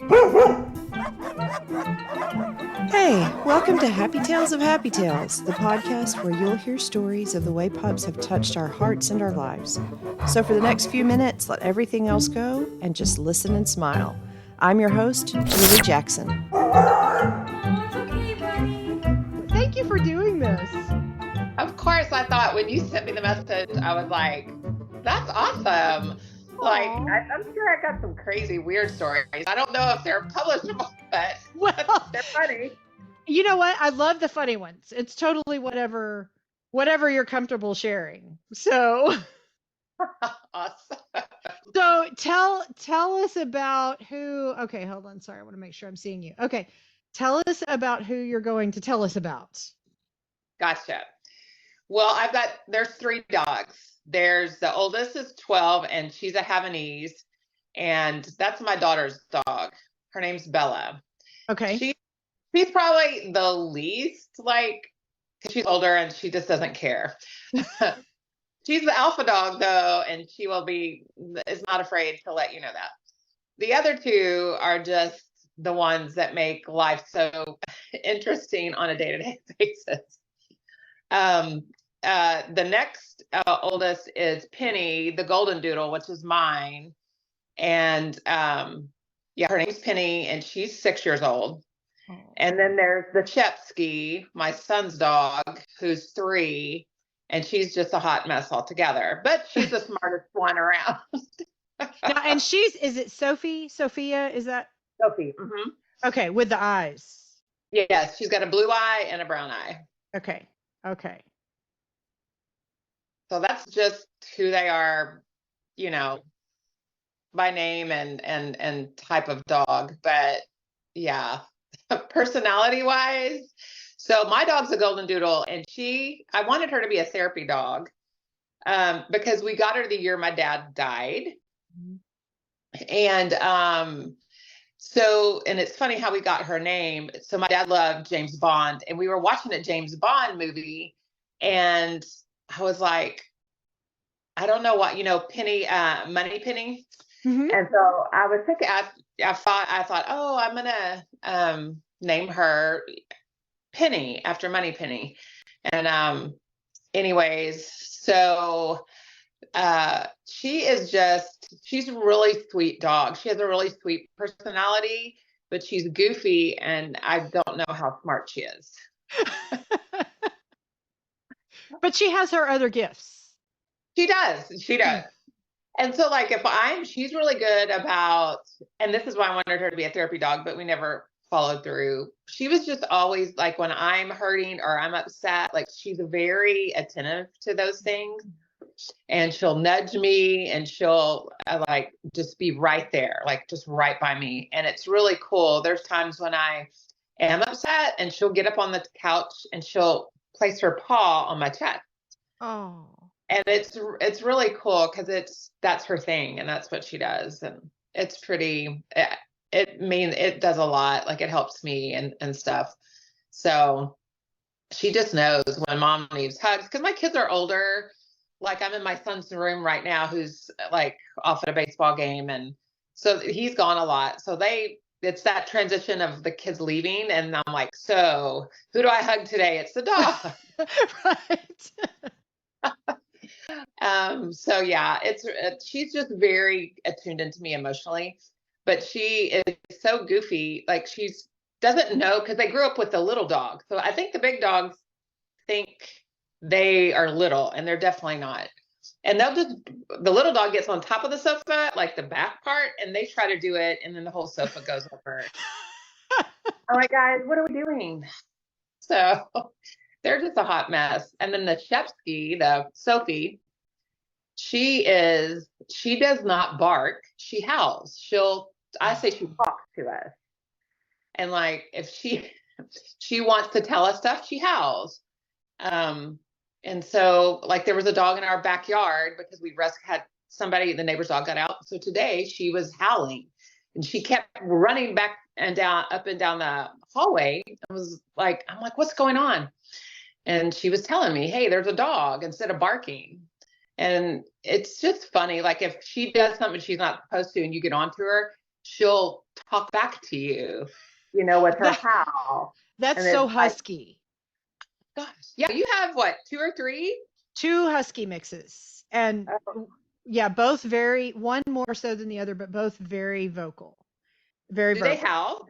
Hey, welcome to Happy Tales of Happy Tales, the podcast where you'll hear stories of the way pups have touched our hearts and our lives. So for the next few minutes, let everything else go and just listen and smile. I'm your host, Julie Jackson. Thank you for doing this. Of course, I thought when you sent me the message, I was like, that's awesome. Like, I'm sure I got some crazy, weird stories. I don't know if they're publishable, but they're funny. You know what? I love the funny ones. It's totally whatever you're comfortable sharing. So Awesome. So tell us about who. Okay, hold on. Sorry, I want to make sure I'm seeing you. Okay, tell us about who you're going to tell us about. Gotcha. Well, there's 3 dogs. There's the oldest is 12 and she's a Havanese, and that's my daughter's dog. Her name's Bella. Okay. She's probably the least, like, 'cause she's older and she just doesn't care. She's the alpha dog though, and she is not afraid to let you know that. The other 2 are just the ones that make life so interesting on a day-to-day basis. The next oldest is Penny, the golden doodle, which is mine. And yeah, her name's Penny and she's 6 years old. And then there's the Shepsky, my son's dog, who's 3, and she's just a hot mess altogether. But she's the smartest one around. Now, and is it Sophie? Sophia? Is that Sophie? Mm-hmm. Okay, with the eyes. Yes, she's got a blue eye and a brown eye. Okay. So that's just who they are, by name and type of dog. But yeah, personality wise. So my dog's a golden doodle, and I wanted her to be a therapy dog because we got her the year my dad died. And and it's funny how we got her name. So my dad loved James Bond, and we were watching a James Bond movie, and I was like, I don't know what, Penny, Money Penny. Mm-hmm. And so I was thinking, I thought, oh, I'm gonna name her Penny after Money Penny. And anyways, so she's a really sweet dog. She has a really sweet personality, but she's goofy, and I don't know how smart she is. But she has her other gifts. She does. And so, like, she's really good about, and this is why I wanted her to be a therapy dog, but we never followed through. She was just always like, when I'm hurting or I'm upset, like, she's very attentive to those things, and she'll nudge me, and she'll like just be right there, like just right by me. And it's really cool. There's times when I am upset, and she'll get up on the couch and she'll place her paw on my chest. Oh. And it's really cool because that's her thing, and that's what she does. And it's pretty, it does a lot. Like, it helps me and stuff. So she just knows when mom needs hugs, because my kids are older. Like, I'm in my son's room right now, who's like off at a baseball game. And so he's gone a lot. So it's that transition of the kids leaving. And I'm like, so who do I hug today? It's the dog. Right. So yeah, she's just very attuned into me emotionally, but she is so goofy. Like, she doesn't know, because they grew up with the little dog. So I think the big dogs think they are little, and they're definitely not. And the little dog gets on top of the sofa, like the back part, and they try to do it, and then the whole sofa goes over. I'm like, guys, what are we doing? So they're just a hot mess. And then the Shepsky, the Sophie, she does not bark. She howls. I say she talks to us. And like, if she wants to tell us stuff, she howls. And so, like, there was a dog in our backyard because the neighbor's dog got out. So today she was howling, and she kept running up and down the hallway. I'm like, what's going on? And she was telling me, hey, there's a dog, instead of barking. And it's just funny. Like, if she does something she's not supposed to and you get onto her, she'll talk back to you, with her howl. That's And so it's like, husky. gosh, yeah, you have what, 2 or 3? 2 husky mixes. And Oh, yeah, both very, one more so than the other, but both very vocal. Very do they vocal.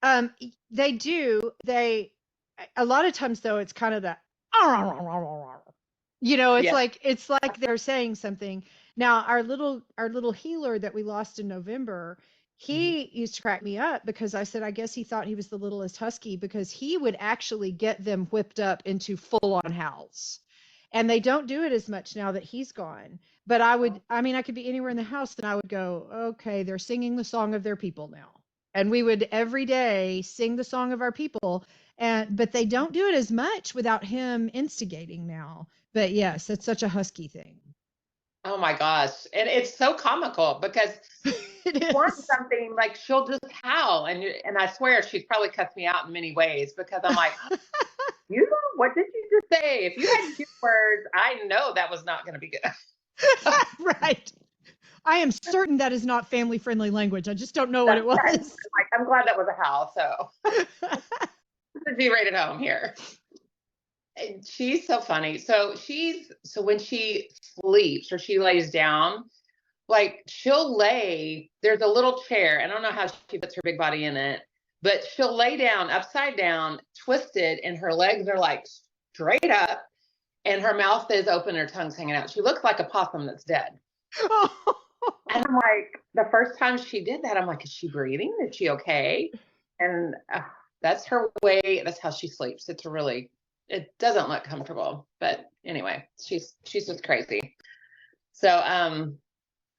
howl? They do. A lot of times though, it's kind of that, Yeah. it's like they're saying something. Now, our little healer that we lost in November, Mhm. he used to crack me up because I said, I guess he thought he was the littlest husky because he would actually get them whipped up into full on howls. And they don't do it as much now that he's gone. But I mean, I could be anywhere in the house and I would go, okay, they're singing the song of their people now. And we would every day sing the song of our people. But they don't do it as much without him instigating now. But yes, it's such a husky thing. Oh my gosh. And it's so comical because It you want is. something like she'll just howl. And I swear she's probably cussed me out in many ways because I'm like, what did you just say? If you had 2 words, I know that was not going to be good. Right. I am certain that is not family friendly language. I just don't know what That's it right. was. I'm glad that was a howl. So the G-rated home here. And she's so funny. So when she sleeps or she lays down, like she'll lay, there's a little chair. I don't know how she puts her big body in it, but she'll lay down upside down, twisted, and her legs are like straight up, and her mouth is open, her tongue's hanging out. She looks like a possum that's dead. And I'm like, the first time she did that, I'm like, is she breathing? Is she okay? And that's her way. That's how she sleeps. It doesn't look comfortable, but anyway, she's just crazy. So,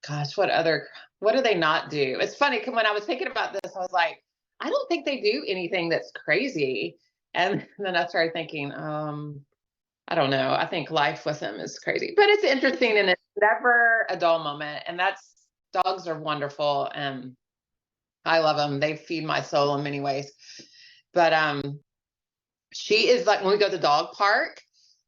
gosh, what do they not do? It's funny, 'cause when I was thinking about this, I was like, I don't think they do anything that's crazy. And then I started thinking, I don't know. I think life with them is crazy, but it's interesting and it's never a dull moment. And dogs are wonderful and I love them. They feed my soul in many ways. But she is like, when we go to the dog park,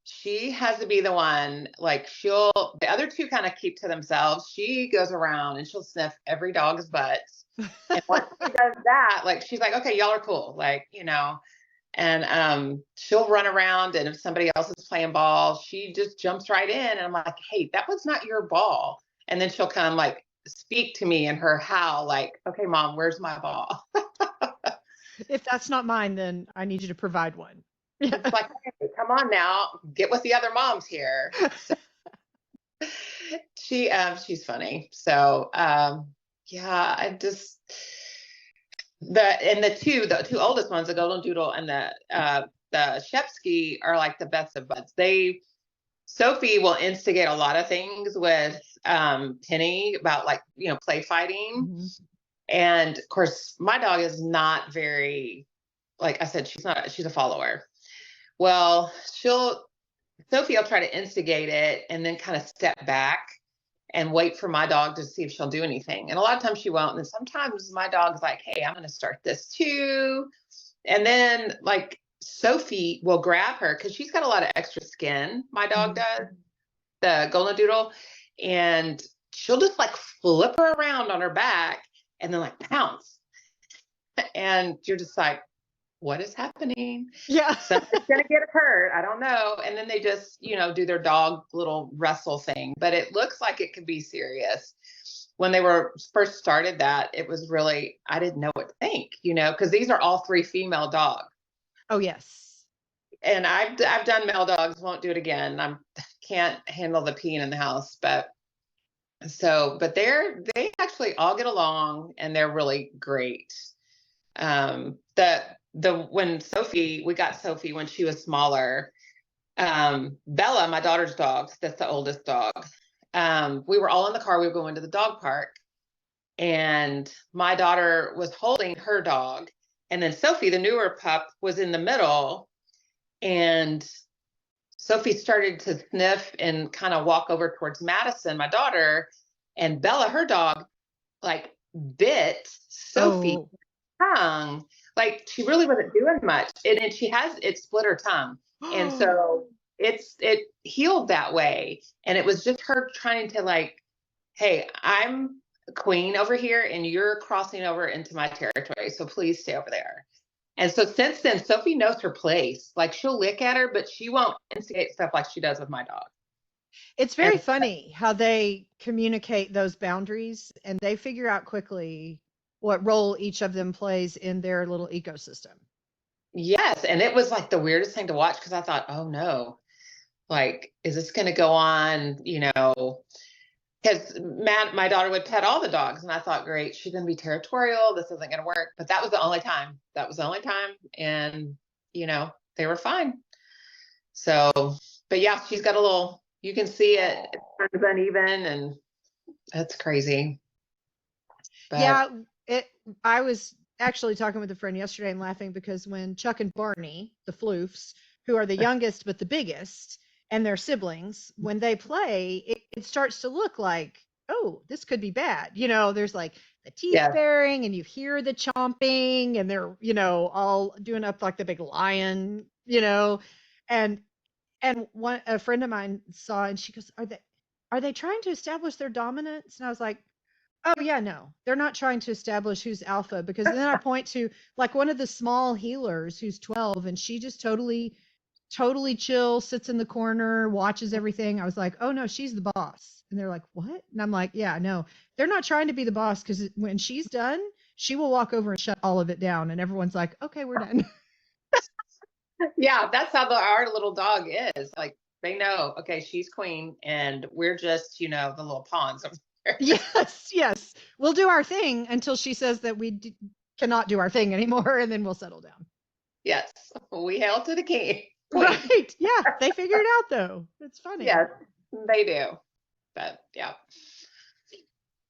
she has to be the one, like the other 2 kind of keep to themselves. She goes around and she'll sniff every dog's butt. And once she does that, like, she's like, okay, y'all are cool. Like, and she'll run around, and if somebody else is playing ball, she just jumps right in. And I'm like, hey, that was not your ball. And then she'll come like speak to me in her howl, like, okay, mom, where's my ball? If that's not mine, then I need you to provide one. It's like, hey, come on now, get with the other moms here. So she's funny. So yeah, the two oldest ones, the Golden Doodle and the Shepsky, are like the best of buds. Sophie will instigate a lot of things with Penny about, like, play fighting. Mhm. And of course, my dog is not very, like I said, she's a follower. Well, Sophie will try to instigate it and then kind of step back and wait for my dog to see if she'll do anything. And a lot of times she won't. And sometimes my dog's like, hey, I'm going to start this too. And then, like, Sophie will grab her because she's got a lot of extra skin. My dog does, the Golden Doodle. And she'll just like flip her around on her back and then like pounce. And you're just like, what is happening? Yeah. Something's going to get hurt. I don't know. And then they just, do their dog little wrestle thing. But it looks like it could be serious. When they were first started that, it was really, I didn't know what to think, because these are all 3 female dogs. Oh, yes. And I've done male dogs, won't do it again. I can't handle the peeing in the house. But they actually all get along and they're really great. When we got Sophie when she was smaller, Bella, my daughter's dog, that's the oldest dog. We were all in the car, we were going to the dog park, and my daughter was holding her dog, and then Sophie, the newer pup, was in the middle, and Sophie started to sniff and kind of walk over towards Madison, my daughter, and Bella, her dog, like bit Sophie's tongue. Like, she really wasn't doing much, and it split her tongue, and so it healed that way. And it was just her trying to, like, hey, I'm queen over here and you're crossing over into my territory. So please stay over there. And so since then, Sophie knows her place. Like she'll lick at her, but she won't instigate stuff like she does with my dog. It's And very funny how they communicate those boundaries and they figure out quickly what role each of them plays in their little ecosystem. yes, and it was like the weirdest thing to watch because I thought, oh no, like, is this going to go on? Because my daughter would pet all the dogs, and I thought, great, she's going to be territorial. This isn't going to work. But that was the only time. That was the only time, and they were fine. So, but yeah, she's got a little. You can see it. It's uneven, and that's crazy. But, Yeah, I was actually talking with a friend yesterday and laughing because when Chuck and Barney, the floofs, who are the youngest but the biggest, and their siblings, when they play, it starts to look like, oh, this could be bad. There's like the teeth yeah, baring and you hear the chomping and they're, all doing up like the big lion, and a friend of mine saw and she goes, are they trying to establish their dominance? And I was like, oh yeah, no, they're not trying to establish who's alpha because then I point to like one of the small healers who's 12 and she just totally chill, sits in the corner, watches everything. I was like, oh no, she's the boss. And they're like, what? And I'm like, yeah, no, they're not trying to be the boss because when she's done, she will walk over and shut all of it down. And everyone's like, okay, we're done. yeah, that's how our little dog is. Like they know, okay, she's queen, and we're just the little pawns over there. Yes. We'll do our thing until she says that we cannot do our thing anymore. And then we'll settle down. Yes, we hail to the king. Queen. Right. Yeah. They figure it out though. It's funny. Yes, they do. But yeah.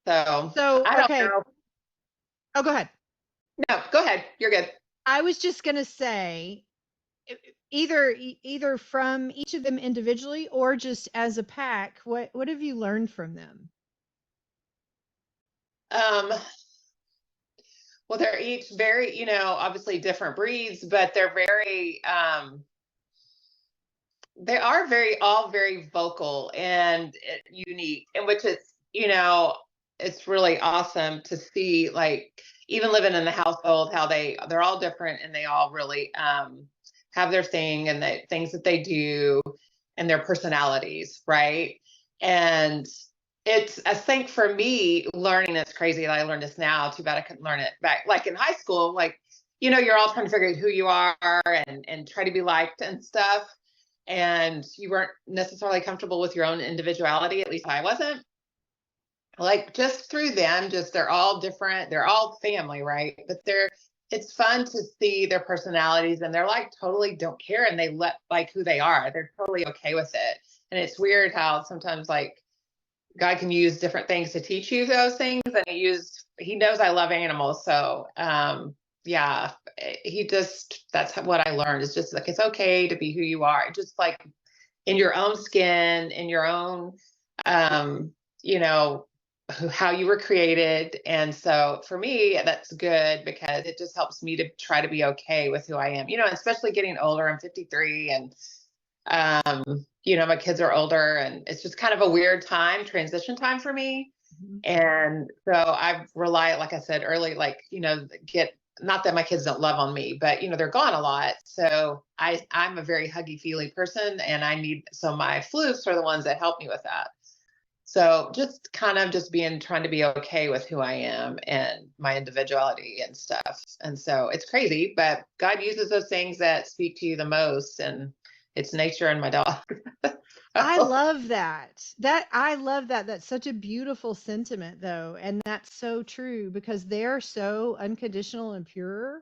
So I don't okay. know. Oh, go ahead. No, go ahead. You're good. I was just going to say either from each of them individually or just as a pack, what have you learned from them? Well, they're each very, obviously different breeds, but they're very they are all very vocal and unique, in which it's really awesome to see, like, even living in the household, how they're all different and they all really have their thing and the things that they do and their personalities, right? And it's, I think for me, learning, it's crazy that I learned this now. Too bad I couldn't learn it back like in high school. Like, you're all trying to figure out who you are and try to be liked and stuff. And you weren't necessarily comfortable with your own individuality. At least I wasn't. Like just through them, they're all different. They're all family, right? But it's fun to see their personalities, and they're like totally don't care, and they let like who they are. They're totally okay with it. And it's weird how sometimes like God can use different things to teach you those things. And he knows I love animals. So, yeah, that's what I learned. It's just like, it's okay to be who you are. Just like in your own skin, in your own, how you were created. And so for me, that's good because it just helps me to try to be okay with who I am, especially getting older. I'm 53 and, my kids are older, and it's just kind of a weird transition time for me. Mm-hmm. And so I rely, like I said early, like, not that my kids don't love on me, but, they're gone a lot. So I'm a very huggy feely person, and so my floofs are the ones that help me with that. So just kind of trying to be okay with who I am and my individuality and stuff. And so it's crazy, but God uses those things that speak to you the most, and it's nature and my dog. I love that. I love that. That's such a beautiful sentiment though. And that's so true because they're so unconditional and pure.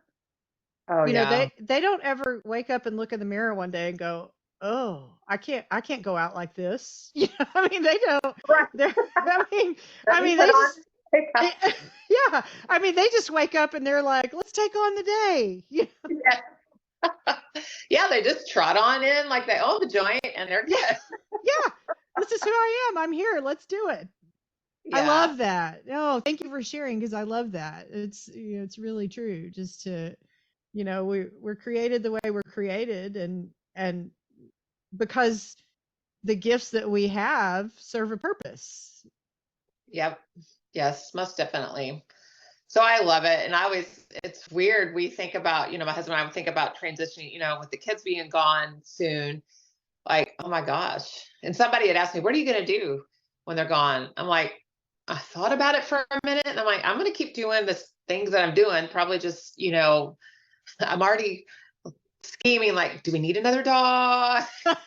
Oh, yeah. They don't ever wake up and look in the mirror one day and go, oh, I can't go out like this. They don't. Right. They just, yeah. They just wake up and they're like, let's take on the day. Yeah. Yeah, they just trot on in like they own the joint and they're good. Yeah, this is who I am. I'm here. Let's do it. Yeah. I love that. Oh, thank you for sharing because I love that. It's it's really true. Just to, we're created the way we're created, and because the gifts that we have serve a purpose. Yep. Yes, most definitely. So I love it. And it's weird. We think about, my husband and I would think about transitioning, with the kids being gone soon, like, oh my gosh. And somebody had asked me, what are you going to do when they're gone? I'm like, I thought about it for a minute and I'm like, I'm going to keep doing the things that I'm doing. Probably just, I'm already scheming, like, do we need another dog? I was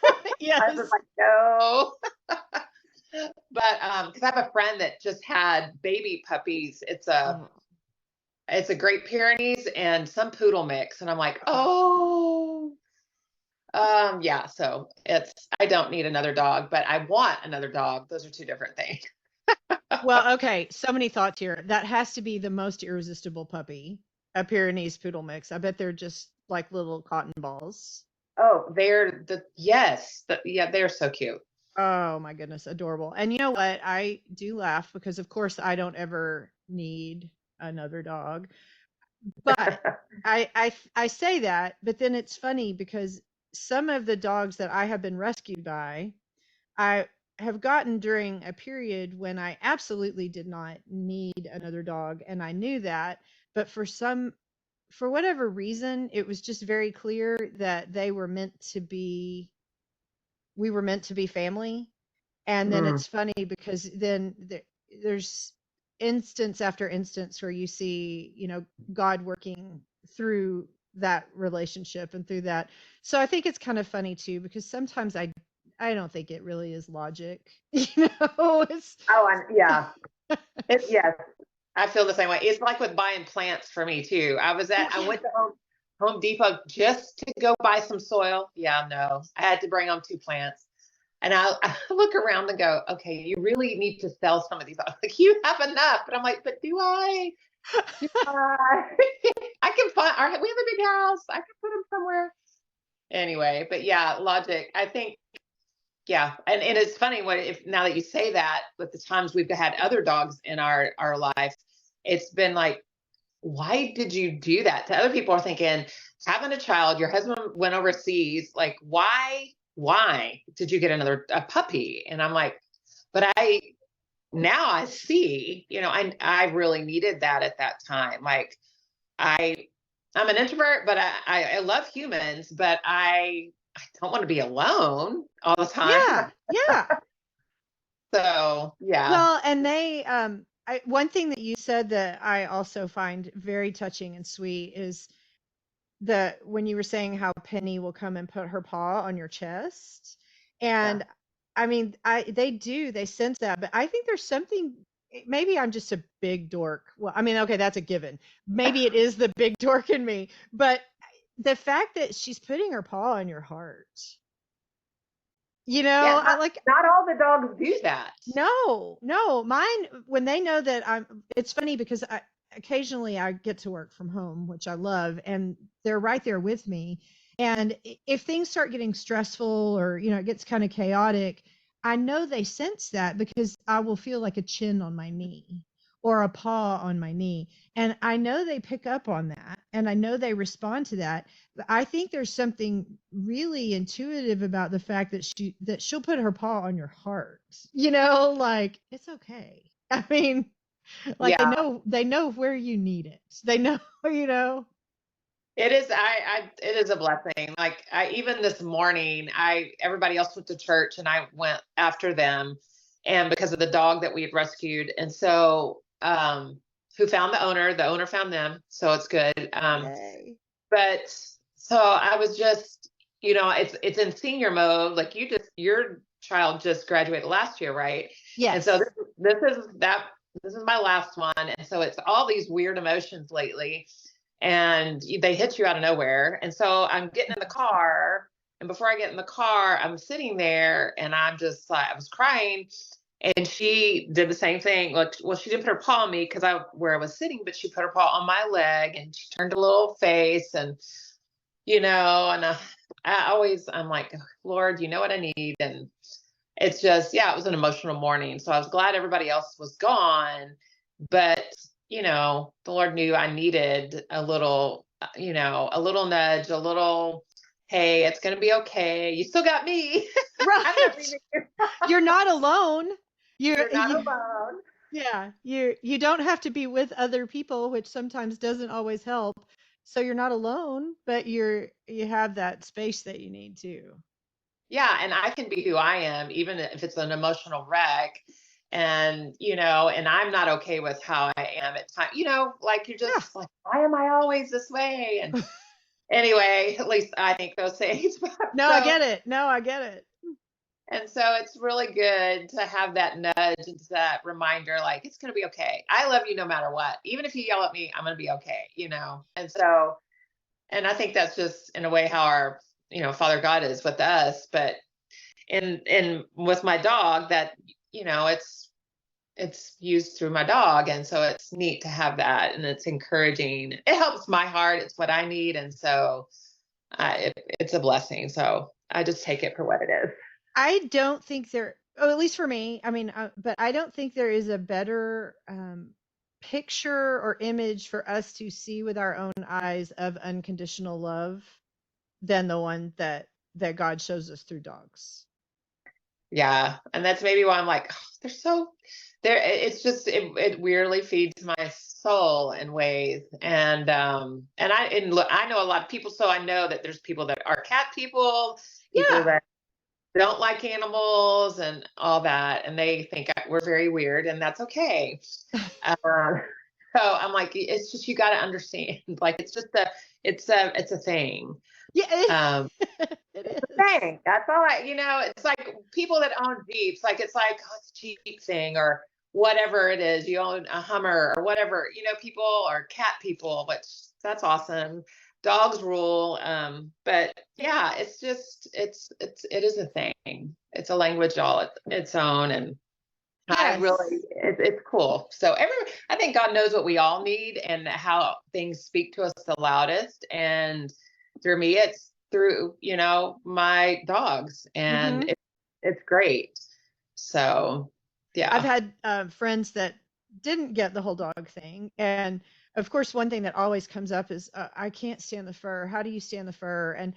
Yes. like, no. But because I have a friend that just had baby puppies. Oh, It's a Great Pyrenees and some poodle mix. And I'm like, oh. oh, yeah. So I don't need another dog, but I want another dog. Those are two different things. Well, okay. So many thoughts here. That has to be the most irresistible puppy, a Pyrenees poodle mix. I bet they're just like little cotton balls. Oh, yeah, they're so cute. Oh my goodness, adorable. And you know what? I do laugh because of course I don't ever need another dog. But I say that, but then it's funny because some of the dogs that I have been rescued by, I have gotten during a period when I absolutely did not need another dog and I knew that, but for whatever reason, it was just very clear that we were meant to be family. And then Mm, it's funny because then there's instance after instance where you see, God working through that relationship and through that. So I think it's kind of funny too because sometimes I don't think it really is logic. It's oh, and yeah, yes, I feel the same way. It's like with buying plants for me too. oh I yeah. went to Home Depot just to go buy some soil. Yeah, no, I had to bring home two plants. And I look around and go, okay, you really need to sell some of these. Like, you have enough. But I'm like, but do I? Do I? I can find, we have a big house. I can put them somewhere. Anyway, but yeah, logic. I think, yeah. And it's funny if now that you say that, with the times we've had other dogs in our life, it's been like, why did you do that? To other people are thinking, having a child, your husband went overseas, like, why did you get a puppy? And I'm like, but now I see, I really needed that at that time. Like, I I'm an introvert, but I love humans, but I don't want to be alone all the time. Yeah. Yeah. So yeah. Well, and one thing that you said that I also find very touching and sweet is when you were saying how Penny will come and put her paw on your chest. Yeah. And I mean, they sense that, but I think there's something, maybe I'm just a big dork. Well, I mean, okay, that's a given. Maybe it is the big dork in me, but the fact that she's putting her paw on your heart, Yeah, I like, not all the dogs do that. no, no, mine, when they know that it's funny because occasionally I get to work from home, which I love, and they're right there with me. And if things start getting stressful or, it gets kind of chaotic, I know they sense that because I will feel like a chin on my knee or a paw on my knee. And I know they pick up on that and I know they respond to that. But I think there's something really intuitive about the fact that she'll put her paw on your heart. Like it's okay. I mean, like Yeah. they know where you need it. They know, you know. It is. It is a blessing. Like, even this morning, everybody else went to church, and I went after them, and because of the dog that we had rescued, and so, who found the owner found them, so it's good. Yay. But so I was just, it's in senior mode. Like, your child just graduated last year, right? And so Yes. this is my last one, and so it's all these weird emotions lately, and they hit you out of nowhere. And so I'm getting in the car, and before I get in the car, I'm sitting there, and I'm just like, I was crying, and she did the same thing. Like, well, she didn't put her paw on me because where I was sitting, but she put her paw on my leg, and she turned a little face, and and I'm like, Lord, you know what I need, and it's just, yeah, it was an emotional morning. So I was glad everybody else was gone, but the Lord knew I needed a little, a little nudge, a little, hey, it's going to be okay. You still got me. I'm not Right. leaving you. You're not alone. You're not You alone. Yeah, you don't have to be with other people, which sometimes doesn't always help. So you're not alone, but you have that space that you need too. Yeah, and I can be who I am, even if it's an emotional wreck. And, and I'm not okay with how I am at times, like you're Yeah. just like, why am I always this way? And anyway, at least I think those things. No, I so, get it. No, I get it. and so it's really good to have that nudge and that reminder, like, it's going to be okay. I love you no matter what. Even if you yell at me, I'm going to be okay. And so, and I think that's just in a way how our, Father God is with us. But in with my dog, that it's used through my dog, and so it's neat to have that, and it's encouraging. It helps my heart. It's what I need, and so it's a blessing. So I just take it for what it is. I don't think there, oh, at least for me, I mean, but I don't think there is a better picture or image for us to see with our own eyes of unconditional love than the one that God shows us through dogs. Yeah, and that's maybe why I'm like, oh, they're so there. It's just it weirdly feeds my soul in ways, and look, I know a lot of people, so I know that there's people that are cat people, people Yeah. that don't like animals and all that, and they think we're very weird, and that's okay. Um, so I'm like, it's just, you got to understand, like, it's a thing. Yeah, Um, it is. thing. That's all it's like people that own Jeeps, like, it's like, oh, it's a Jeep thing or whatever it is. You own a Hummer or whatever, people are cat people, which that's awesome. Dogs rule. But yeah, it's just, it is a thing. It's a language all its own. And I really, Yes. it's cool. So I think God knows what we all need and how things speak to us the loudest. And through me, it's through, my dogs, and Hmm. it's great. So, I've yeah. had friends that didn't get the whole dog thing. And of course, one thing that always comes up is, I can't stand the fur. How do you stand the fur? And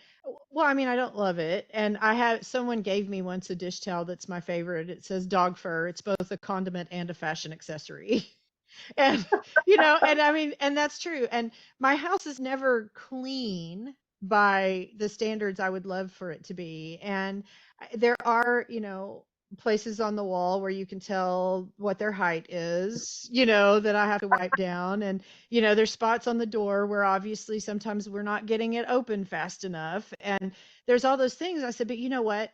well, I mean, I don't love it. And someone gave me once a dish towel that's my favorite. It says dog fur. It's both a condiment and a fashion accessory. And and I mean, and that's true. And my house is never clean by the standards I would love for it to be. And there are, places on the wall where you can tell what their height is, that I have to wipe down. And there's spots on the door where obviously sometimes we're not getting it open fast enough. And there's all those things. I said, but you know what,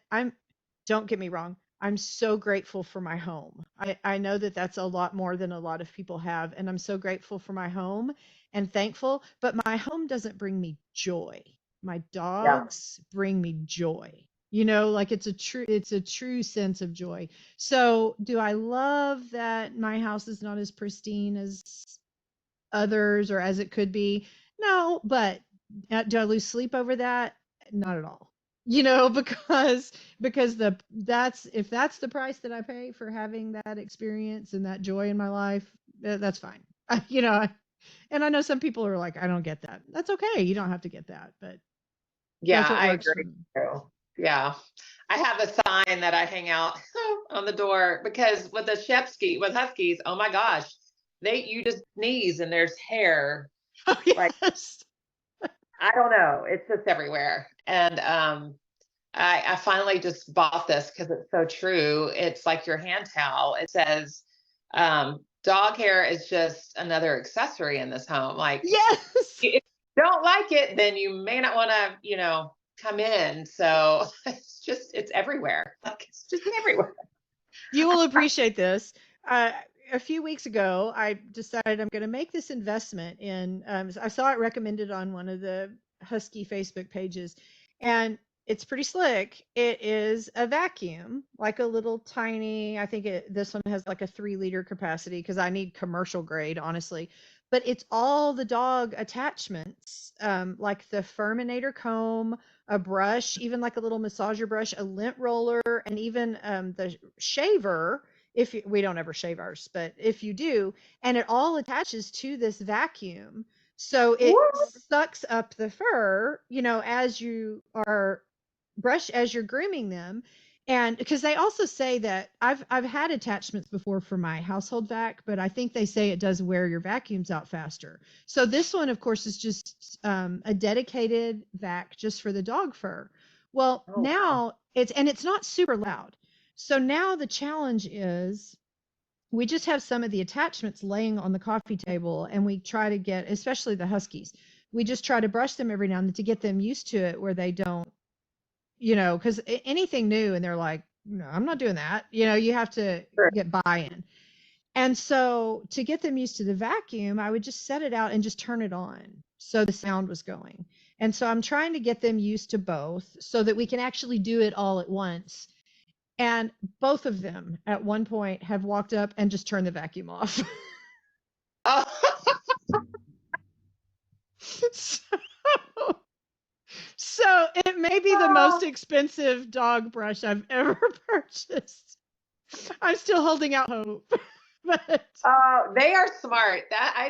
don't get me wrong, I'm so grateful for my home. I know that that's a lot more than a lot of people have. And I'm so grateful for my home and thankful. But my home doesn't bring me joy. My Yeah. dogs bring me joy. Like it's a true sense of joy. So do I love that my house is not as pristine as others or as it could be? No, but do I lose sleep over that? Not at all. Because that's if that's the price that I pay for having that experience and that joy in my life, that's fine. And I know some people are like, I don't get that. That's okay. You don't have to get that, but Yeah, that's what I works for agree me. too. Yeah. I have a sign that I hang out on the door, because with Huskies, oh my gosh, you just sneeze and there's hair. Oh Like, yes. I don't know. It's just everywhere. And I finally just bought this because it's so true. It's like your hand towel. It says, dog hair is just another accessory in this home. Like, Yes. if you don't like it, then you may not want to, come in. So it's everywhere. Like, it's just everywhere. You will appreciate this. Uh, a few weeks ago, I decided I'm going to make this investment in. I saw it recommended on one of the Husky Facebook pages, and it's pretty slick. It is a vacuum, like a little tiny. I think this one has like a 3 liter capacity because I need commercial grade, honestly. But it's all the dog attachments, like the Furminator comb, a brush, even like a little massager brush, a lint roller, and even the shaver. If we don't ever shave ours, but if you do, and it all attaches to this vacuum, so it What? sucks up the fur, as you are as you're grooming them. And because they also say that I've had attachments before for my household vac, but I think they say it does wear your vacuums out faster. So this one, of course, is just a dedicated vac just for the dog fur. Well, Oh, wow. now it's not super loud. So now the challenge is we just have some of the attachments laying on the coffee table, and we try to get, especially the huskies, we just try to brush them every now and then to get them used to it, where they don't, because anything new and they're like, no, I'm not doing that. You have to Sure. get buy-in. And so to get them used to the vacuum, I would just set it out and just turn it on so the sound was going. And so I'm trying to get them used to both so that we can actually do it all at once. And both of them at one point have walked up and just turned the vacuum off. Oh, so, so it may be the most expensive dog brush I've ever purchased. I'm still holding out hope. But they are smart. That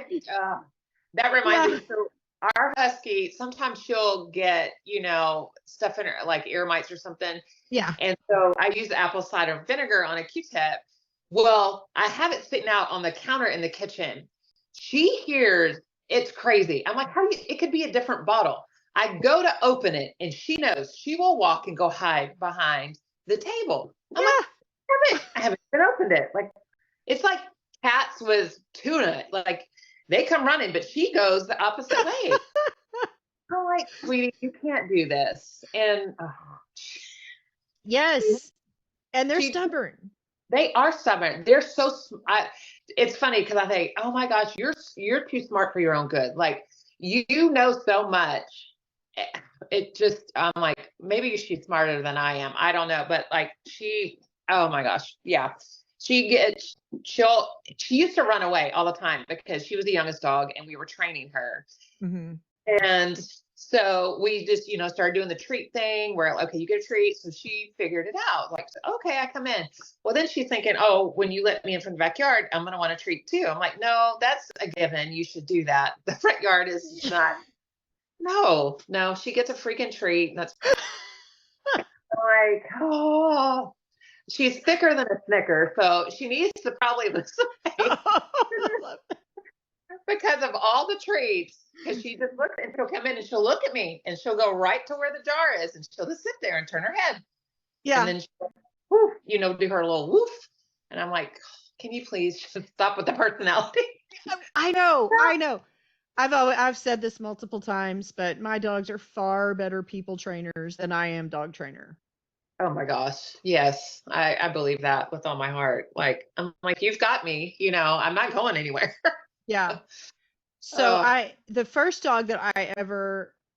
reminds yeah, me. So our husky, sometimes she'll get, stuff in her, like ear mites or something. yeah. And so I use apple cider vinegar on a Q-tip. Well, I have it sitting out on the counter in the kitchen. She hears, it's crazy. I'm like, it could be a different bottle. I go to open it and she knows she will walk and go hide behind the table. I'm like, Yeah. I haven't even opened it. Like, it's like cats with tuna. Like, they come running, but she goes the opposite way. I'm like, sweetie, you can't do this. And Yes. And they're she stubborn. they are stubborn. They're so. It's funny because I think, oh my gosh, you're too smart for your own good. Like you know so much. It just, I'm like, maybe she's smarter than I am. I don't know, but like oh my gosh, yeah. She used to run away all the time because she was the youngest dog and we were training her. Mm-hmm. And so we just, started doing the treat thing where, okay, you get a treat. So she figured it out. Like, okay, I come in. Well, then she's thinking, oh, when you let me in from the backyard, I'm going to want a treat too. I'm like, no, that's a given. You should do that. The front yard is not. No, she gets a freaking treat. And that's like, oh, she's thicker than a Snicker. So she needs to probably lose some weight because of all the treats. Because she just looks and she'll come in and she'll look at me and she'll go right to where the jar is and she'll just sit there and turn her head. Yeah. And then she'll, woof, do her little woof. And I'm like, can you please just stop with the personality? I know. I've said this multiple times, but my dogs are far better people trainers than I am dog trainer. Oh my gosh. Yes. I believe that with all my heart. Like, I'm like, you've got me, I'm not going anywhere. Yeah. So the first dog that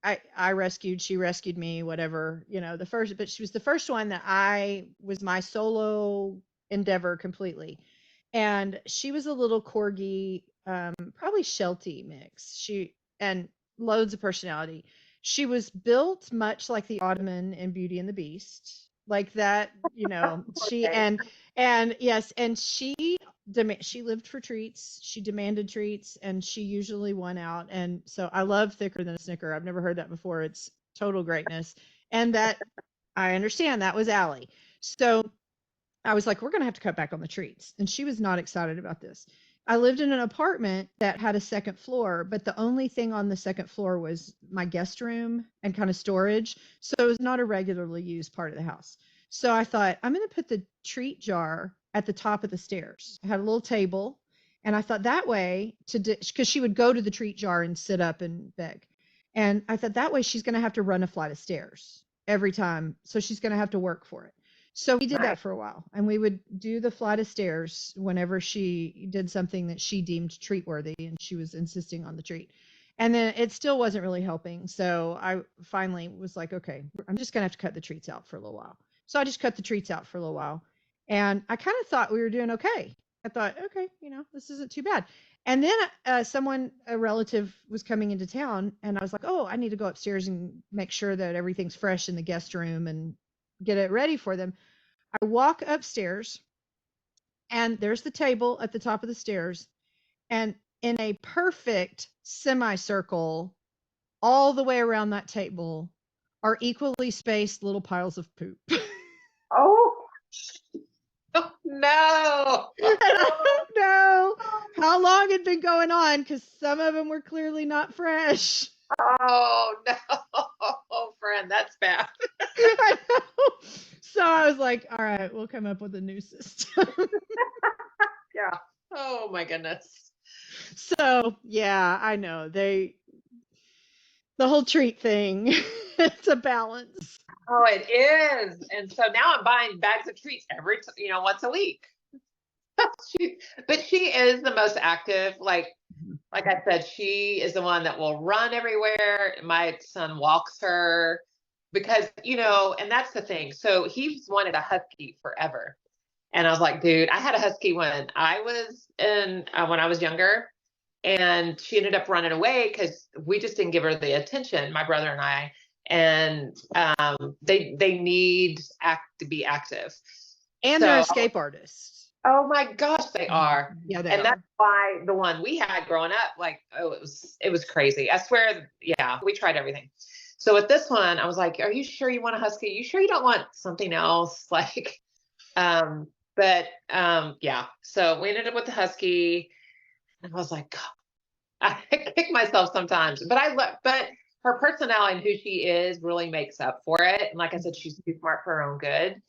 I rescued, she rescued me, whatever, but she was the first one that was my solo endeavor completely. And she was a little corgi, probably Sheltie mix. And loads of personality. She was built much like the Ottoman in Beauty and the Beast, like that, she, Okay. and yes, and she lived for treats. She demanded treats, and she usually won out. And so I love thicker than a Snicker. I've never heard that before. It's total greatness. And that I understand that was Allie. So I was like, we're going to have to cut back on the treats. And she was not excited about this. I lived in an apartment that had a second floor, but the only thing on the second floor was my guest room and kind of storage. So it was not a regularly used part of the house. So I thought, I'm going to put the treat jar at the top of the stairs. I had a little table. And I thought that way, because she would go to the treat jar and sit up and beg. And I thought that way she's going to have to run a flight of stairs every time. So she's going to have to work for it. So we did that for a while, and we would do the flight of stairs whenever she did something that she deemed treat worthy, and she was insisting on the treat. And then it still wasn't really helping. So I finally was like, okay, I'm just going to have to cut the treats out for a little while. So I just cut the treats out for a little while. And I kind of thought we were doing okay. I thought, okay, this isn't too bad. And then a relative was coming into town, and I was like, oh, I need to go upstairs and make sure that everything's fresh in the guest room and get it ready for them. I walk upstairs, and there's the table at the top of the stairs, and in a perfect semicircle all the way around that table are equally spaced little piles of poop. Oh, Oh, no. And I don't know how long it'd been going on because some of them were clearly not fresh. Oh, no. Oh, friend, that's bad. I know. So I was like, all right, we'll come up with a new system. Yeah. Oh, my goodness. So yeah, I know. The whole treat thing, it's a balance. Oh, it is. And so now I'm buying bags of treats once a week. She, but she is the most active. Like I said, she is the one that will run everywhere. My son walks her because, and that's the thing. So he's wanted a husky forever. And I was like, dude, I had a husky when I was younger, and she ended up running away because we just didn't give her the attention, my brother and I. And they need to be active. And they're So, escape artists. oh my gosh, they are. Yeah, they And are. that's why the one we had growing up, it was crazy. I swear, yeah, we tried everything. So with this one, I was like, are you sure you want a husky? You sure you don't want something else? Yeah. So we ended up with the husky, and I was like, God, I kick myself sometimes, but her personality and who she is really makes up for it. And like I said, she's too smart for her own good.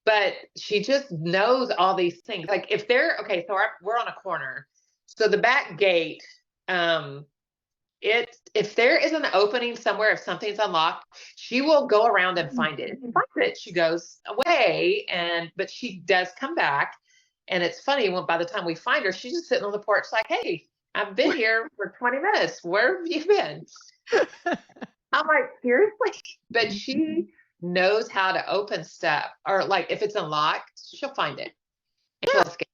But she just knows all these things. Like if they're okay, so we're on a corner. So the back gate, if there is an opening somewhere, if something's unlocked, she will go around and find it. If she finds it, she goes away, but she does come back. And it's funny by the time we find her, she's just sitting on the porch like, hey, I've been here for 20 minutes. Where have you been? I'm like, seriously? But she knows how to open stuff, or like if it's unlocked, she'll find it. And she'll escape.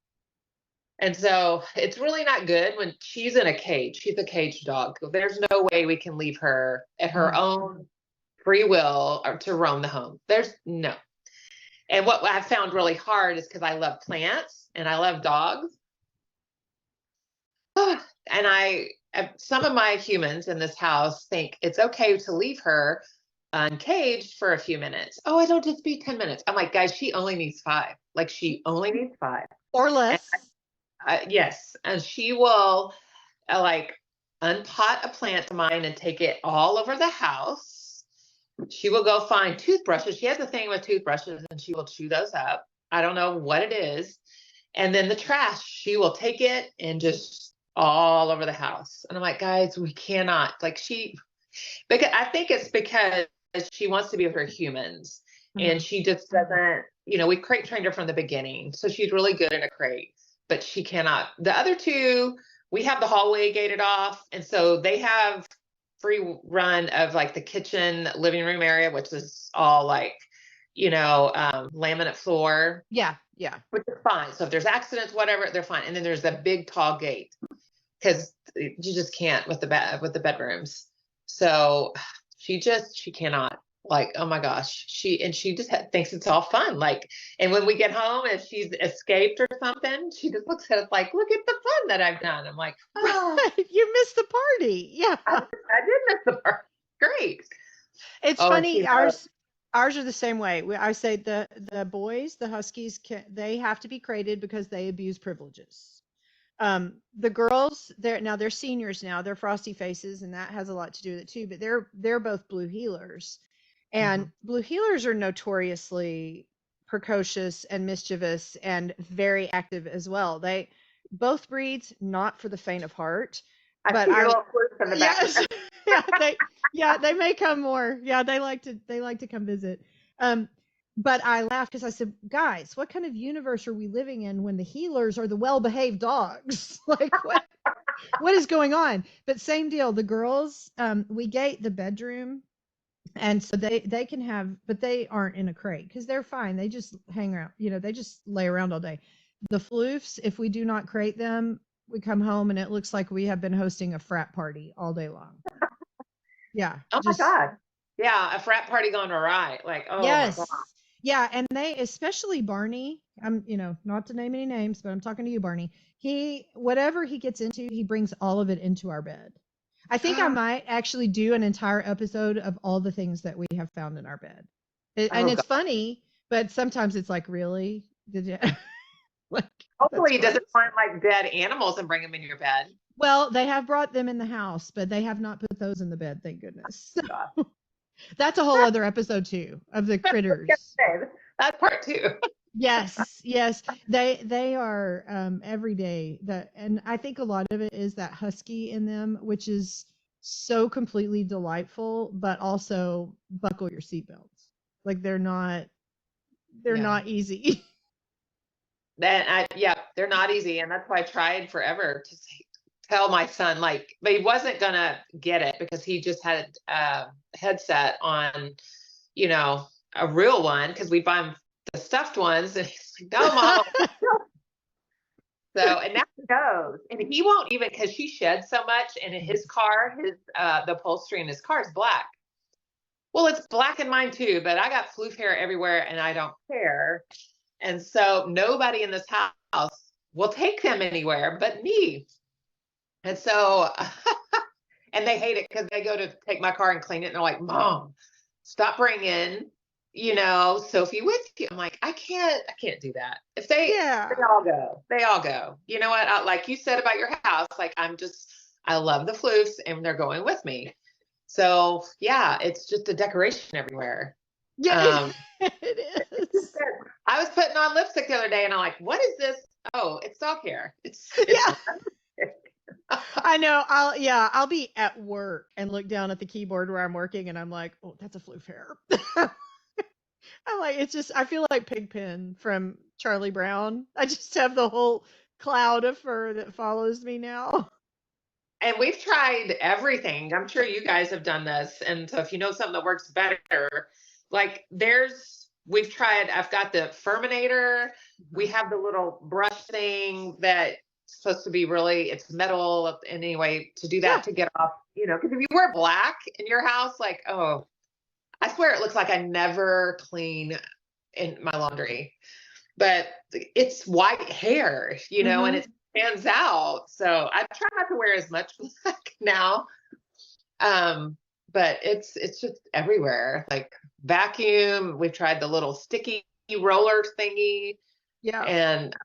And so it's really not good when she's in a cage. She's a cage dog. There's no way we can leave her at her own free will or to roam the home. There's no. And what I found really hard is because I love plants and I love dogs. And some of my humans in this house think it's okay to leave her uncaged for a few minutes. Oh, it'll just be 10 minutes. I'm like, guys, she only needs 5. Like she only needs 5. Or less. Yes. And she will like unpot a plant of mine and take it all over the house. She will go find toothbrushes. She has a thing with toothbrushes and she will chew those up. I don't know what it is. And then the trash, she will take it and just all over the house. And I'm like, guys, we cannot. Because I think it's because she wants to be with her humans. And she just doesn't, we crate trained her from the beginning. So she's really good in a crate, but she cannot. The other two, we have the hallway gated off. And so they have free run of like the kitchen, living room area, which is all laminate floor. Yeah. Yeah. Which is fine. So if there's accidents, whatever, they're fine. And then there's that big tall gate because you just can't with the bedrooms. So she cannot, oh my gosh, she just thinks it's all fun. And when we get home, if she's escaped or something, she just looks at us like, look at the fun that I've done. I'm like, oh, you missed the party. Yeah. I did miss the party. Great. It's funny. Ours are the same way. I say the boys, the Huskies, they have to be crated because they abuse privileges. The girls, they're seniors now. They're frosty faces, and that has a lot to do with it too. But they're both blue heelers, and blue heelers are notoriously precocious and mischievous and very active as well. They both breeds, not for the faint of heart. But yes, they may come more. Yeah, they like to come visit. But I laughed because I said, guys, what kind of universe are we living in when the healers are the well-behaved dogs? What is going on? But same deal. The girls, we gate the bedroom, and so they can have, but they aren't in a crate because they're fine. They just hang around. They just lay around all day. The floofs, if we do not crate them, we come home and it looks like we have been hosting a frat party all day long. Yeah. Oh my God. Yeah. A frat party gone awry. Yes. My God. Yeah. And they, especially Barney, I'm, not to name any names, but I'm talking to you, Barney. Whatever he gets into, he brings all of it into our bed. I think I might actually do an entire episode of all the things that we have found in our bed. And it's funny But sometimes it's like, really? Did you? Like, Hopefully he that's doesn't gross. find like dead animals and bring them in your bed. Well, they have brought them in the house, but they have not put those in the bed, thank goodness. God. That's a whole other episode too of the critters. That's part 2. Yes, yes. They are every day that, and I think a lot of it is that husky in them, which is so completely delightful, but also buckle your seatbelts. Like they're Yeah. not easy. Yeah, they're not easy. And that's why I tried forever to tell my son, like, but he wasn't going to get it because he just had a headset on, a real one because we buy him the stuffed ones. And he's like, no, mom. So, and now he knows. And he won't even, because she sheds so much. And in his car, the upholstery in his car is black. Well, it's black in mine too, but I got floof hair everywhere and I don't care. And so nobody in this house will take them anywhere but me. And so, and they hate it because they go to take my car and clean it. And they're like, Mom, stop bringing, Sophie with you. I'm like, I can't do that. If they all go. You know what? Like you said about your house, like I love the floofs and they're going with me. So yeah, it's just a decoration everywhere. Yeah, it is. I was putting on lipstick the other day and I'm like, what is this? Oh, it's dog hair. It's Yeah. I know. I'll be at work and look down at the keyboard where I'm working and I'm like, oh, that's a floof hair. I'm like, it's just, I feel like Pigpen from Charlie Brown. I just have the whole cloud of fur that follows me now. And we've tried everything. I'm sure you guys have done this. And so if you know something that works better, like we've tried, I've got the Furminator. We have the little brush thing that's supposed to be it's metal anyway, to do that, to get off, because if you wear black in your house, like, oh, I swear it looks like I never clean in my laundry, but it's white hair, and it stands out. So I try not to wear as much black now. But it's just everywhere. Like vacuum, we've tried the little sticky roller thingy. Yeah. And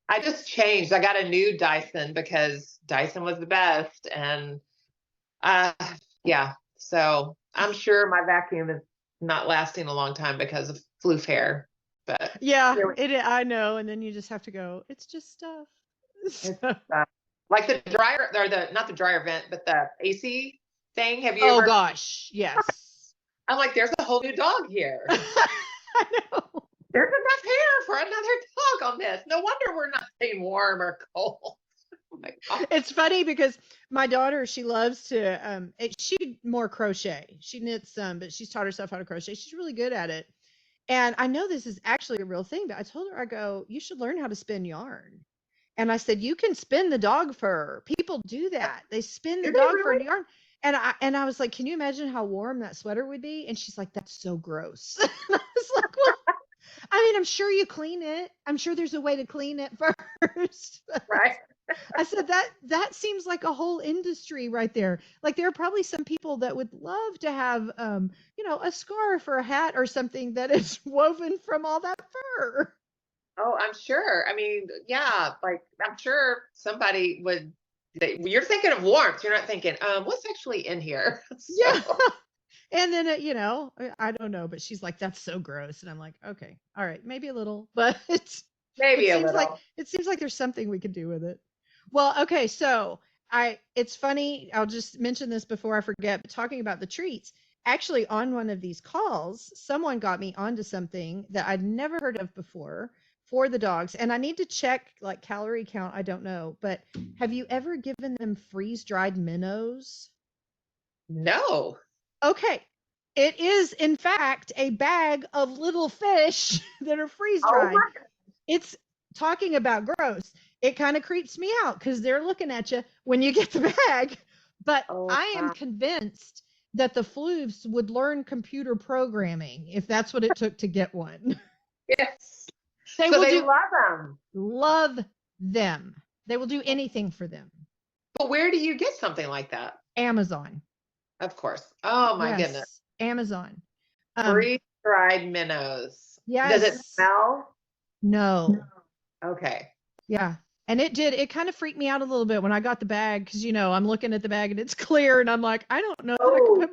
I just changed. I got a new Dyson because Dyson was the best. And yeah. So I'm sure my vacuum is not lasting a long time because of floof hair. But yeah, I know. And then you just have to go, it's just stuff. Like the dryer, or not the dryer vent, but the AC thing. Have you Oh ever? gosh, yes. I'm like, there's a whole new dog here. I know. There's enough hair for another dog on this. No wonder we're not staying warm or cold. Oh my God. It's funny because my daughter, she loves to she more crochet. She knits some, but she's taught herself how to crochet. She's really good at it. And I know this is actually a real thing, but I told her, I go, you should learn how to spin yarn. And I said, you can spin the dog fur. People do that. They spin the dog fur in yarn. And I was like, can you imagine how warm that sweater would be? And she's like, that's so gross. And I was like, well, I mean, I'm sure you clean it. I'm sure there's a way to clean it first. Right. I said that seems like a whole industry right there. Like there are probably some people that would love to have a scarf or a hat or something that is woven from all that fur. Oh, I'm sure. I mean, yeah, like I'm sure somebody would. You're thinking of warmth. You're not thinking, what's actually in here? So. Yeah. And then I don't know, but she's like, that's so gross. And I'm like, okay, all right, maybe a little, but Maybe a seems little. it seems like there's something we could do with it. Well, okay, so it's funny, I'll just mention this before I forget, but talking about the treats, actually on one of these calls, someone got me onto something that I'd never heard of before for the dogs. And I need to check like calorie count, I don't know, but have you ever given them freeze-dried minnows? No. Okay. It is, in fact, a bag of little fish that are freeze-dried. Oh, it's talking about gross. It kind of creeps me out because they're looking at you when you get the bag. But I am convinced that the floofs would learn computer programming if that's what it took to get one. Yes. They love them. Love them. They will do anything for them. But where do you get something like that? Amazon. Of course. Oh my goodness. Amazon. Freeze-dried minnows. Does it Yes. smell? No. Okay. Yeah. And it kind of freaked me out a little bit when I got the bag because I'm looking at the bag and it's clear and I'm like, I don't know that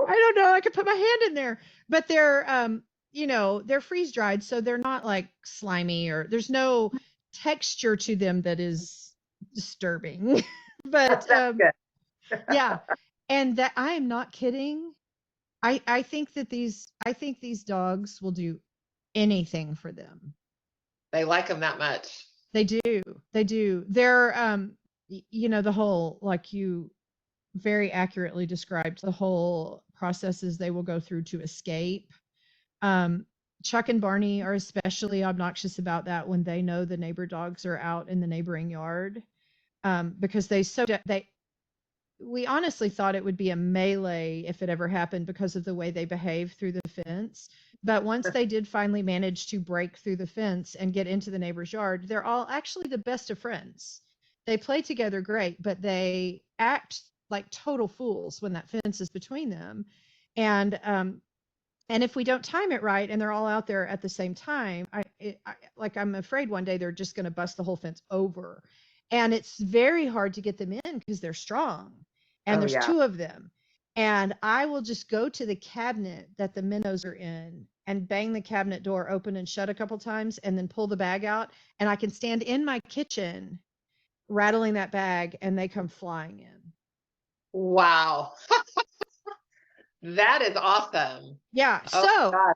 I don't know I could put my hand in there. But they're freeze dried, so they're not like slimy or there's no texture to them that is disturbing. But That's good. yeah. And that I am not kidding. I think these dogs will do anything for them. They like them that much. They do. They do. They're the whole, like you very accurately described, the whole processes they will go through to escape. Um Chuck and Barney are especially obnoxious about that when they know the neighbor dogs are out in the neighboring yard. Because they we honestly thought it would be a melee if it ever happened because of the way they behave through the fence. But once they did finally manage to break through the fence and get into the neighbor's yard, they're all actually the best of friends. They play together great, but they act like total fools when that fence is between them. And if we don't time it right and they're all out there at the same time, I'm afraid one day they're just going to bust the whole fence over. And it's very hard to get them in because they're strong and Oh there's yeah. two of them. And I will just go to the cabinet that the minnows are in and bang the cabinet door open and shut a couple times and then pull the bag out. And I can stand in my kitchen rattling that bag and they come flying in. Wow. That is awesome. Yeah. Oh So God.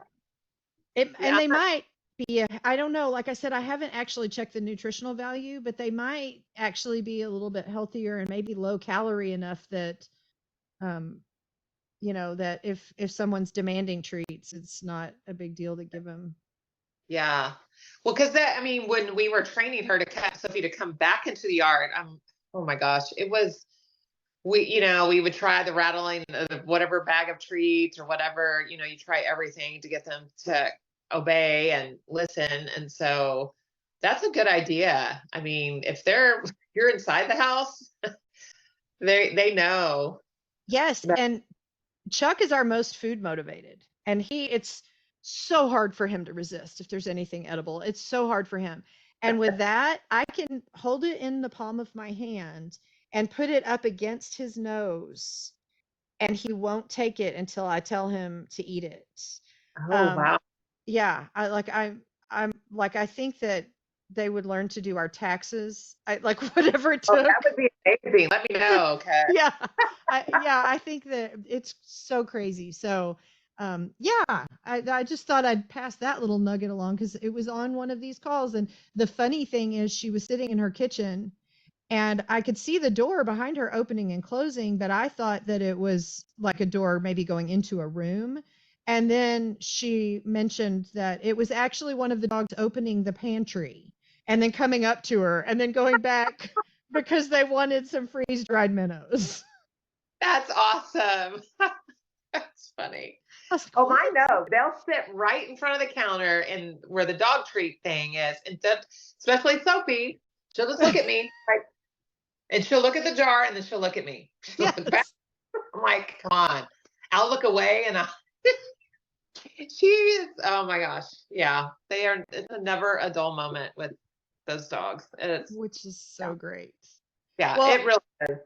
and Yeah. they might be, I don't know. Like I said, I haven't actually checked the nutritional value, but they might actually be a little bit healthier and maybe low calorie enough that, um, that if someone's demanding treats, it's not a big deal to give them. Yeah. Well, because I mean, when we were training her to cut Sophie to come back into the yard, oh my gosh, it was, we would try the rattling of whatever bag of treats or whatever, you try everything to get them to obey and listen. And so that's a good idea. I mean, if you're inside the house, they know. Yes, and Chuck is our most food motivated, and it's so hard for him to resist if there's anything edible. It's so hard for him. And with that, I can hold it in the palm of my hand and put it up against his nose, and he won't take it until I tell him to eat it. Oh, Um, wow. yeah, I'm like I think that they would learn to do our taxes. I like whatever it Oh, that took. would be amazing. Let me know. Okay. Yeah. I think that it's so crazy. So, yeah, I just thought I'd pass that little nugget along because it was on one of these calls. And the funny thing is, she was sitting in her kitchen and I could see the door behind her opening and closing, but I thought that it was like a door maybe going into a room. And then she mentioned that it was actually one of the dogs opening the pantry and then coming up to her and then going back because they wanted some freeze dried minnows. That's awesome. That's funny. I was like, Oh, what? I know. They'll sit right in front of the counter and where the dog treat thing is. And especially Sophie, she'll just look at me, right? And she'll look at the jar and then she'll look at me. She'll look back. Yes. I'm like, come on. I'll look away and she is, oh my gosh. Yeah. It's a never a dull moment with those dogs. And Which is so great. yeah, Well, it really is.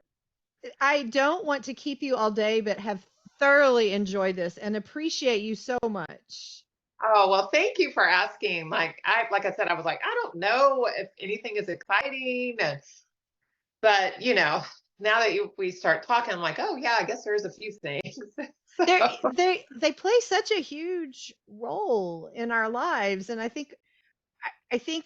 I don't want to keep you all day, but have thoroughly enjoyed this and appreciate you so much. Oh, well, thank you for asking. Like I said, I was like, I don't know if anything is exciting. But now that we start talking, I'm like, oh yeah, I guess there's a few things. They play such a huge role in our lives, and I think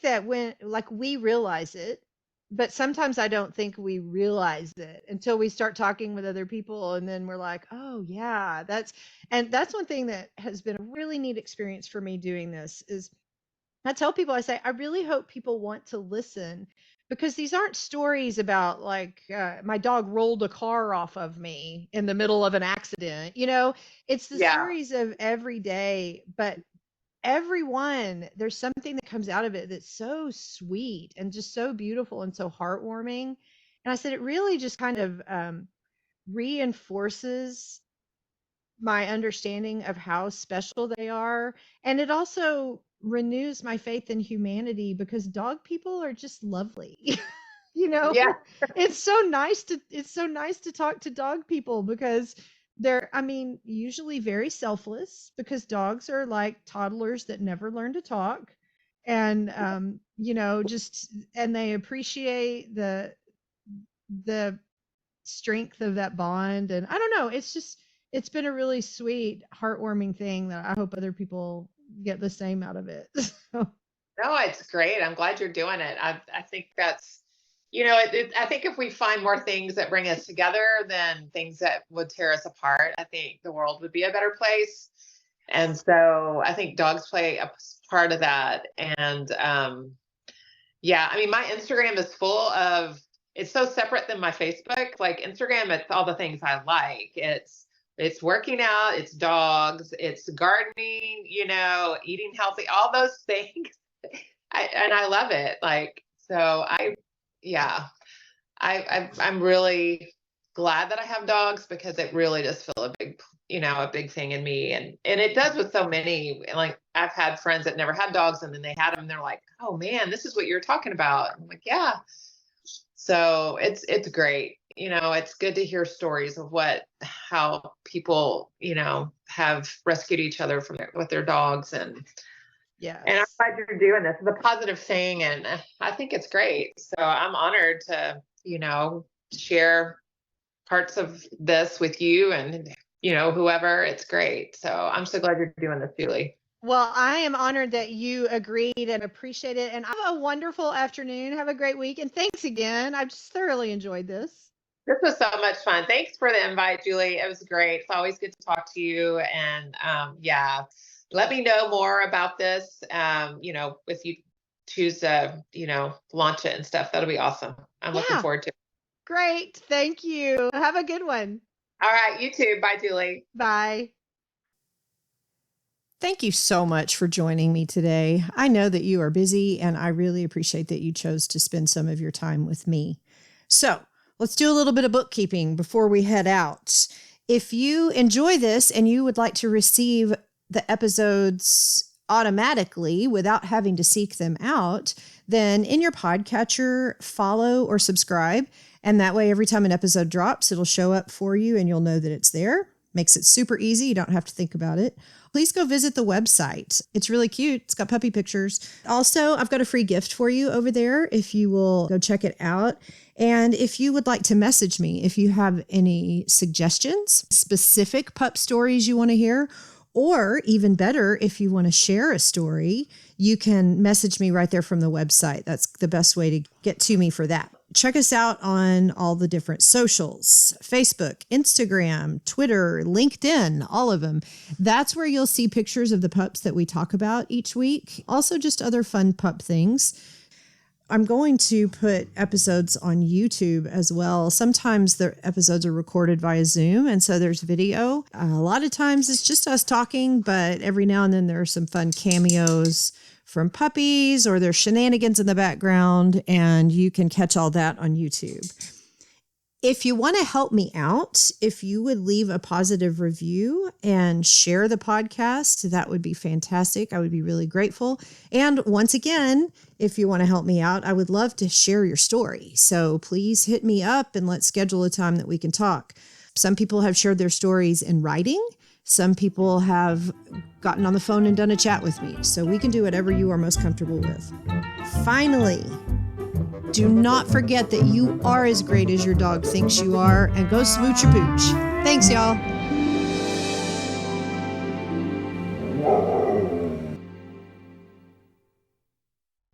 that when like we realize it, but sometimes I don't think we realize it until we start talking with other people, and then we're like, oh yeah, that's one thing that has been a really neat experience for me doing this is I tell people, I say, I really hope people want to listen because these aren't stories about like my dog rolled a car off of me in the middle of an accident. It's the Yeah. stories of every day, but everyone, there's something that comes out of it that's so sweet and just so beautiful and so heartwarming. And I said, it really just kind of reinforces my understanding of how special they are. And it also renews my faith in humanity because dog people are just lovely. You know, Yeah. it's so nice to talk to dog people because they're, I mean, usually very selfless because dogs are like toddlers that never learn to talk. And you know, just and they appreciate the strength of that bond. And I don't know, it's been a really sweet, heartwarming thing that I hope other people get the same out of it. So, No, it's great. I'm glad you're doing it. I think that's, I think if we find more things that bring us together than things that would tear us apart, I think the world would be a better place. And so I think dogs play a part of that. And yeah, I mean, my Instagram is full of, it's so separate than my Facebook. Like Instagram, it's all the things I like. It's working out, it's dogs, it's gardening, eating healthy, all those things. And I love it. Like, so yeah, I'm really glad that I have dogs because it really does feel a big thing in me. And it does with so many. Like I've had friends that never had dogs and then they had them and they're like, oh man, this is what you're talking about. I'm like, yeah. So it's great. It's good to hear stories of how people, have rescued each other with their dogs. And I'm yes. glad you're doing this. It's a positive thing. And I think it's great. So I'm honored to, share parts of this with you and, whoever. It's great. So I'm so glad you're doing this, Julie. Well, I am honored that you agreed and appreciate it. And have a wonderful afternoon. Have a great week. And thanks again. I've just thoroughly enjoyed this. This was so much fun. Thanks for the invite, Julie. It was great. It's always good to talk to you. And yeah, let me know more about this. If you choose to, launch it and stuff, that'll be awesome. I'm looking forward to it. Great. Thank you. Have a good one. All right. You too. Bye, Julie. Bye. Thank you so much for joining me today. I know that you are busy, and I really appreciate that you chose to spend some of your time with me. So let's do a little bit of bookkeeping before we head out. If you enjoy this and you would like to receive the episodes automatically without having to seek them out, then in your podcatcher, follow or subscribe. And that way, every time an episode drops, it'll show up for you and you'll know that it's there. Makes it super easy. You don't have to think about it. Please go visit the website. It's really cute. It's got puppy pictures. Also, I've got a free gift for you over there if you will go check it out. And if you would like to message me, if you have any suggestions, specific pup stories you want to hear, or even better, if you want to share a story, you can message me right there from the website. That's the best way to get to me for that. Check us out on all the different socials, Facebook, Instagram, Twitter, LinkedIn, all of them. That's where you'll see pictures of the pups that we talk about each week. Also just other fun pup things. I'm going to put episodes on YouTube as well. Sometimes the episodes are recorded via Zoom, and so there's video. A lot of times it's just us talking, but every now and then there are some fun cameos from puppies or there's shenanigans in the background, and you can catch all that on YouTube. If you want to help me out, if you would leave a positive review and share the podcast, that would be fantastic. I would be really grateful. And once again, if you want to help me out, I would love to share your story. So please hit me up and let's schedule a time that we can talk. Some people have shared their stories in writing. Some people have gotten on the phone and done a chat with me. So we can do whatever you are most comfortable with. Finally, do not forget that you are as great as your dog thinks you are, and go smooch your pooch. Thanks, y'all.